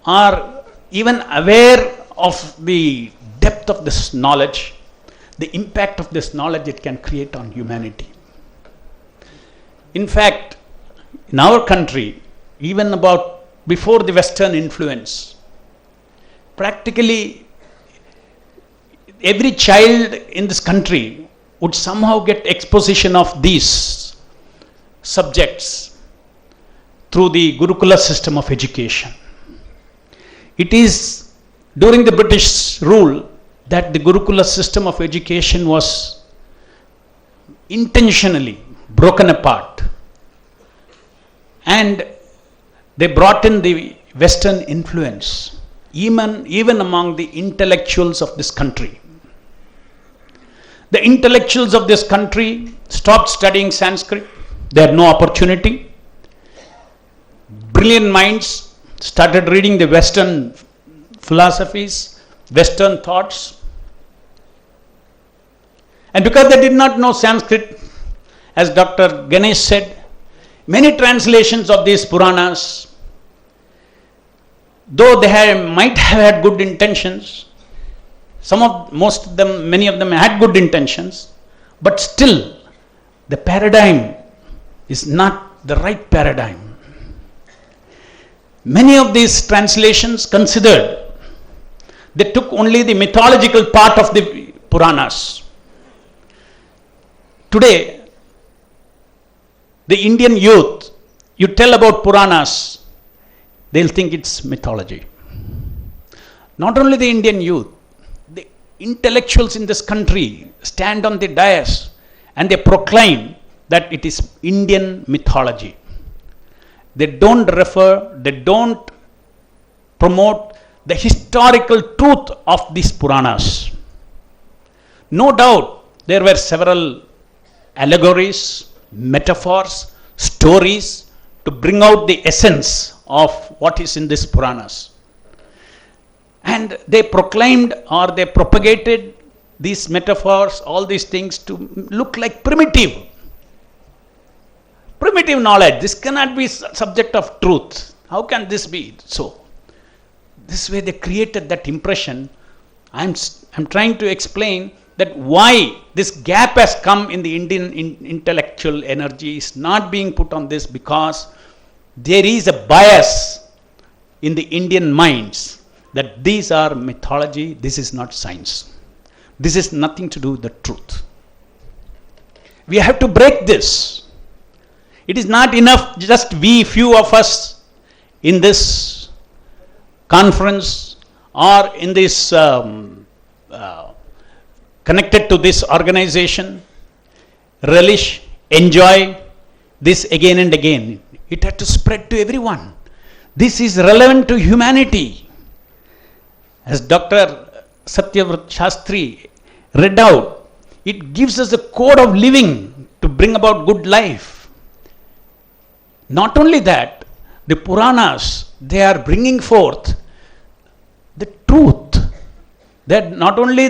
are even aware of the depth of this knowledge, the impact of this knowledge it can create on humanity. In fact, in our country, even about before the Western influence, practically every child in this country would somehow get exposition of these subjects through the Gurukula system of education. It is during the British rule that the Gurukula system of education was intentionally broken apart, and they brought in the Western influence even among the intellectuals of this country. The intellectuals of this country stopped studying Sanskrit. They had no opportunity. Brilliant minds started reading the Western philosophies, Western thoughts. And because they did not know Sanskrit, as Dr. Ganesh said, many translations of these Puranas, though they might have had good intentions, many of them had good intentions, but still the paradigm is not the right paradigm. Many of these translations considered, they took only the mythological part of the Puranas. Today, the Indian youth, you tell about Puranas, they'll think it's mythology. Not only the Indian youth, the intellectuals in this country stand on the dais and they proclaim that it is Indian mythology. They don't promote the historical truth of these Puranas. No doubt there were several allegories, metaphors, stories to bring out the essence of what is in these Puranas. And they proclaimed or they propagated these metaphors, all these things to look like primitive knowledge. This cannot be subject of truth. How can this be so? This way they created that impression. I'm trying to explain that why this gap has come in the Indian intellectual energy is not being put on this, because there is a bias in the Indian minds that these are mythology, this is not science. This is nothing to do with the truth. We have to break this. It is not enough just few of us in this conference or in this connected to this organization, relish, enjoy this again and again. It had to spread to everyone. This is relevant to humanity. As Dr. Satyavrat Shastri read out, it gives us a code of living to bring about good life. Not only that, the Puranas, they are bringing forth the truth. That not only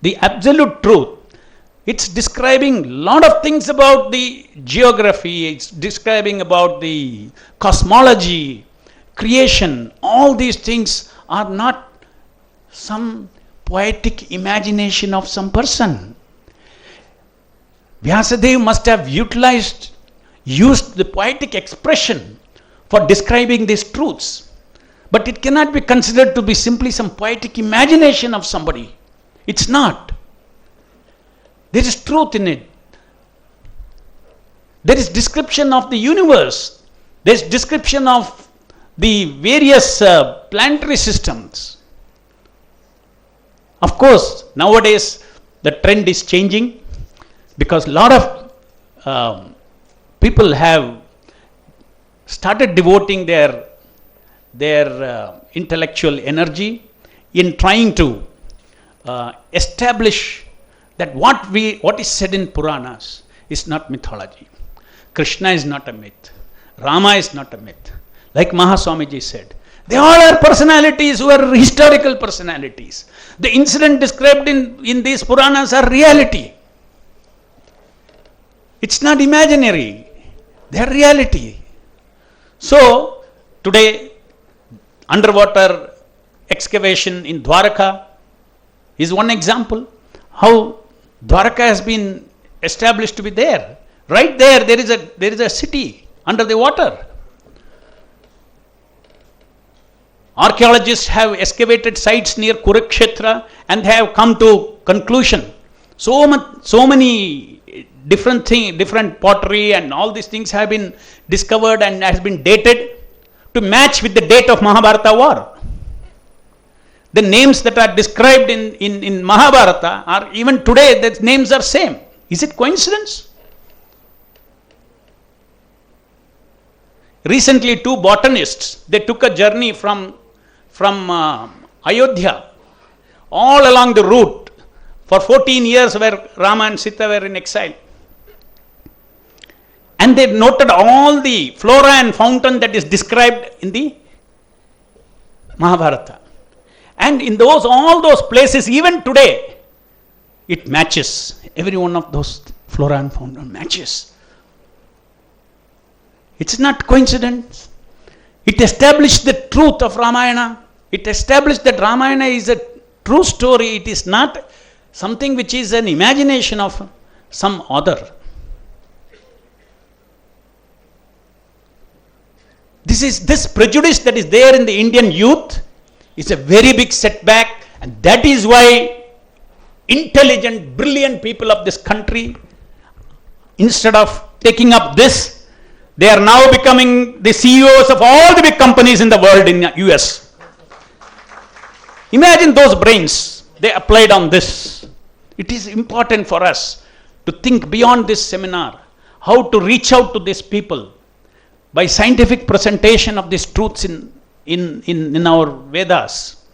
the absolute truth, it's describing a lot of things about the geography, it's describing about the cosmology, creation. All these things are not some poetic imagination of some person. Vyasadeva must have used the poetic expression for describing these truths. But it cannot be considered to be simply some poetic imagination of somebody. It's not. There is truth in it. There is description of the universe. There is description of the various planetary systems. Of course, nowadays the trend is changing because a lot of people have started devoting their intellectual energy in trying to establish that what is said in Puranas is not mythology. Krishna is not a myth. Rama is not a myth. Like Mahaswamiji said, they all are personalities who are historical personalities. The incident described in these Puranas are reality. It's not imaginary. They are reality. So, today, underwater excavation in Dwaraka is one example how Dwaraka has been established to be there. Right there, there is a city under the water. Archaeologists have excavated sites near Kurukshetra and have come to conclusion. So many different pottery and all these things have been discovered and has been dated to match with the date of Mahabharata war. The names that are described in Mahabharata are even today, the names are same. Is it coincidence? Recently, two botanists, they took a journey from Ayodhya all along the route for 14 years where Rama and Sita were in exile. And they noted all the flora and fauna that is described in the Mahabharata. And in all those places, even today, it matches. Every one of those flora and fauna matches. It's not coincidence. It established the truth of Ramayana. It established that Ramayana is a true story. It is not something which is an imagination of some author. This prejudice that is there in the Indian youth is a very big setback, and that is why intelligent, brilliant people of this country, instead of taking up this, they are now becoming the CEOs of all the big companies in the world in the US. Imagine those brains they applied on this. It is important for us to think beyond this seminar, how to reach out to these people by scientific presentation of these truths in our Vedas,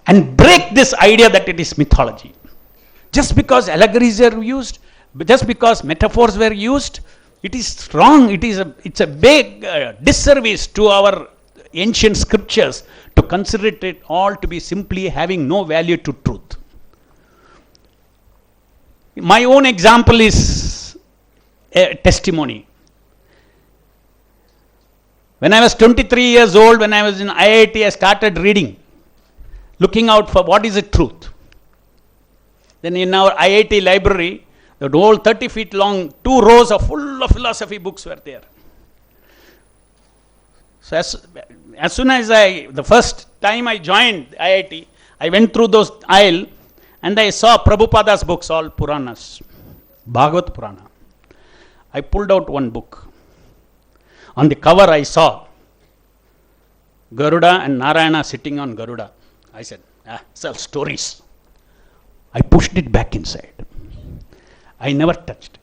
and break this idea that it is mythology. Just because allegories are used, just because metaphors were used, it is wrong. It's a big disservice to our ancient scriptures to consider it all to be simply having no value to truth. My own example is a testimony. When I was 23 years old, when I was in IIT, I started reading, looking out for what is the truth. Then in our IIT library, the whole 30 feet long, 2 rows of full of philosophy books were there. So as soon as the first time I joined IIT, I went through those aisle and I saw Prabhupada's books, all Puranas, Bhagavad Purana. I pulled out one book. On the cover I saw Garuda and Narayana sitting on Garuda. I said, it's all stories. I pushed it back inside. I never touched.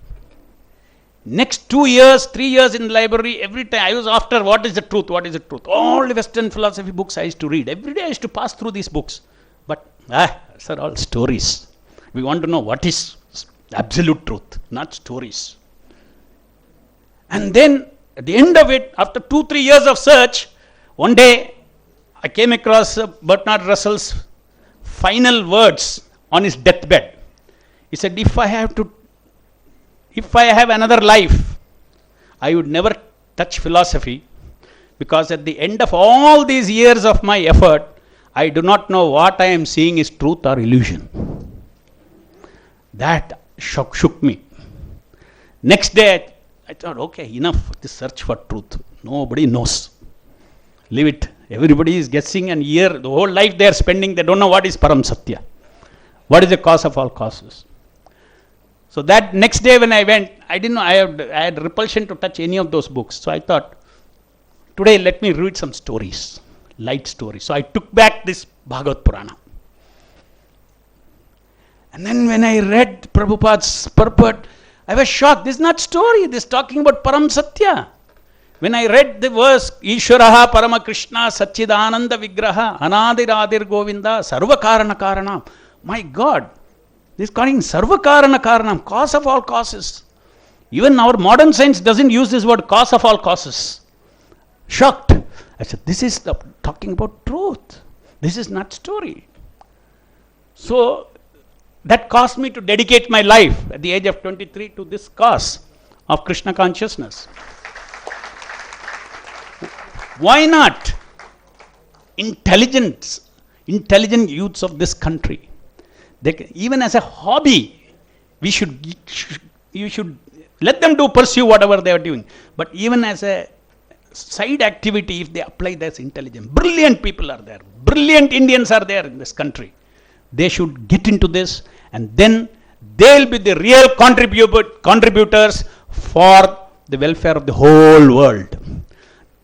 Next 2 years, 3 years in the library, every time I was after what is the truth, what is the truth. All the Western philosophy books I used to read. Every day I used to pass through these books. But, these are all stories. We want to know what is absolute truth, not stories. And then, at the end of it, after 2-3 years of search, one day I came across Bertrand Russell's final words on his deathbed. He said, if I have another life, I would never touch philosophy, because at the end of all these years of my effort, I do not know what I am seeing is truth or illusion. That shook me. Next day, I thought, okay, enough this search for truth. Nobody knows. Leave it. Everybody is guessing, and here, the whole life they are spending, they don't know what is Param Satya. What is the cause of all causes? So that next day when I went, I didn't know, I had repulsion to touch any of those books. So I thought, today let me read some stories, light stories. So I took back this Bhagavad Purana. And then when I read Prabhupada's purport, I was shocked. This is not story. This is talking about Param Satya. When I read the verse, Ishwaraha Parama Krishna Satchidananda Vigraha Anadiradir Govinda Sarva Karana Karanam. My God, this is calling Sarva Karana Karanam, cause of all causes. Even our modern science doesn't use this word cause of all causes. Shocked. I said, this is talking about truth. This is not story. So, that caused me to dedicate my life at the age of 23 to this cause of Krishna consciousness. Why not? Intelligent youths of this country, even as a hobby, you should let them pursue whatever they are doing. But even as a side activity, if they apply this intelligence, brilliant people are there, brilliant Indians are there in this country. They should get into this, and then they'll be the real contributors for the welfare of the whole world.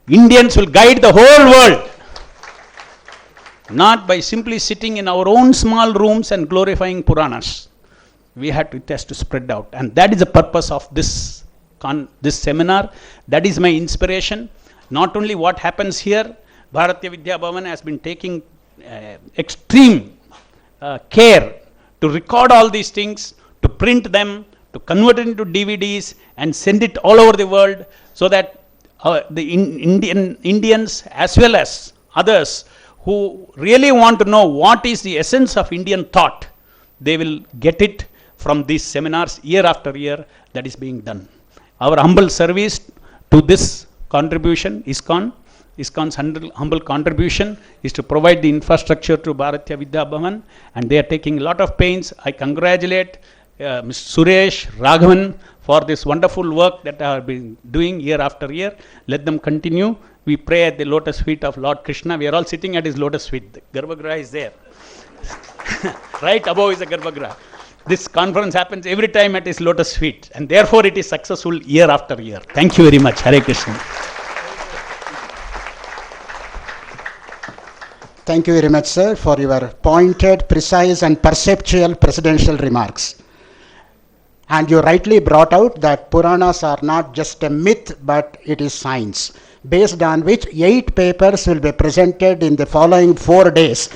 Indians will guide the whole world, not by simply sitting in our own small rooms and glorifying Puranas. It has to spread out, and that is the purpose of this seminar. That is my inspiration. Not only what happens here, Bharatiya Vidya Bhavan has been taking extreme care to record all these things, to print them, to convert it into DVDs and send it all over the world, so that the Indians as well as others who really want to know what is the essence of Indian thought, they will get it from these seminars year after year that is being done. Our humble service to this contribution, ISKCON's humble contribution is to provide the infrastructure to Bharatiya Vidya Bhavan, and they are taking a lot of pains. I congratulate Mr. Suresh, Raghavan for this wonderful work that they have been doing year after year. Let them continue. We pray at the lotus feet of Lord Krishna. We are all sitting at his lotus feet. The Garbhagriha is there. Right above is the Garbhagriha. This conference happens every time at his lotus feet, and therefore it is successful year after year. Thank you very much. Hare Krishna. Thank you very much, sir, for your pointed, precise and perceptual presidential remarks. And you rightly brought out that Puranas are not just a myth, but it is science, based on which 8 papers will be presented in the following 4 days,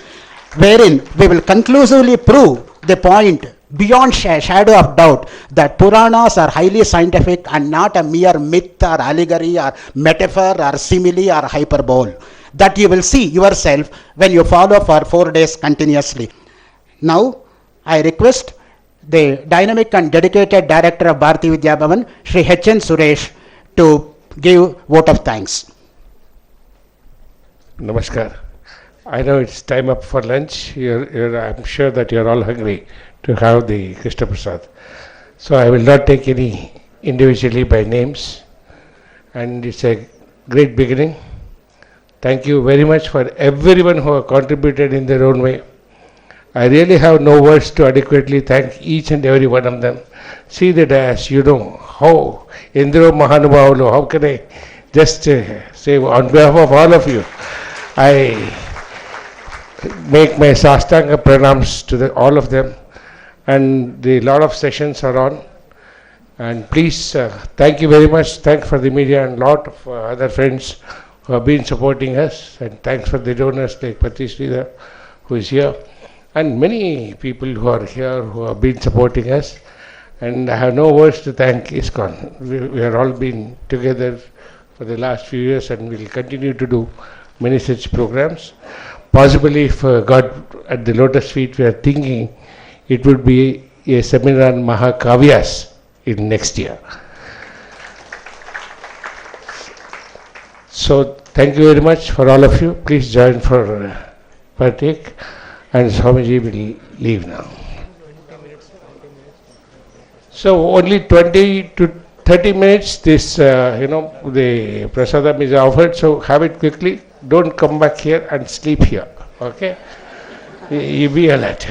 wherein we will conclusively prove the point beyond shadow of doubt that Puranas are highly scientific and not a mere myth or allegory or metaphor or simile or hyperbole. That you will see yourself when you follow for 4 days continuously. Now, I request the dynamic and dedicated director of Bharati Vidya Bhavan, Shri H.N. Suresh, to give vote of thanks. Namaskar. I know it's time up for lunch. I'm sure that you're all hungry to have the Krishna Prasad. So I will not take any individually by names. And it's a great beginning. Thank you very much for everyone who have contributed in their own way. I really have no words to adequately thank each and every one of them. See the dais, you know how Indro Mahanubhavulu, how can I just say on behalf of all of you, I make my Sastanga pranams to all of them, and the lot of sessions are on. And please, thank you very much. Thanks for the media and lot of other friends who have been supporting us, and thanks for the donors like Pati Sridhar who is here, and many people who are here who have been supporting us. And I have no words to thank ISKCON. We have all been together for the last few years, and we will continue to do many such programs. Possibly if God at the lotus feet, we are thinking it would be a seminar on Mahakavyas in next year. So thank you very much for all of you. Please join for partake, and Swamiji will leave now. So only 20 to 30 minutes this, the prasadam is offered, so have it quickly. Don't come back here and sleep here, okay? You be alert.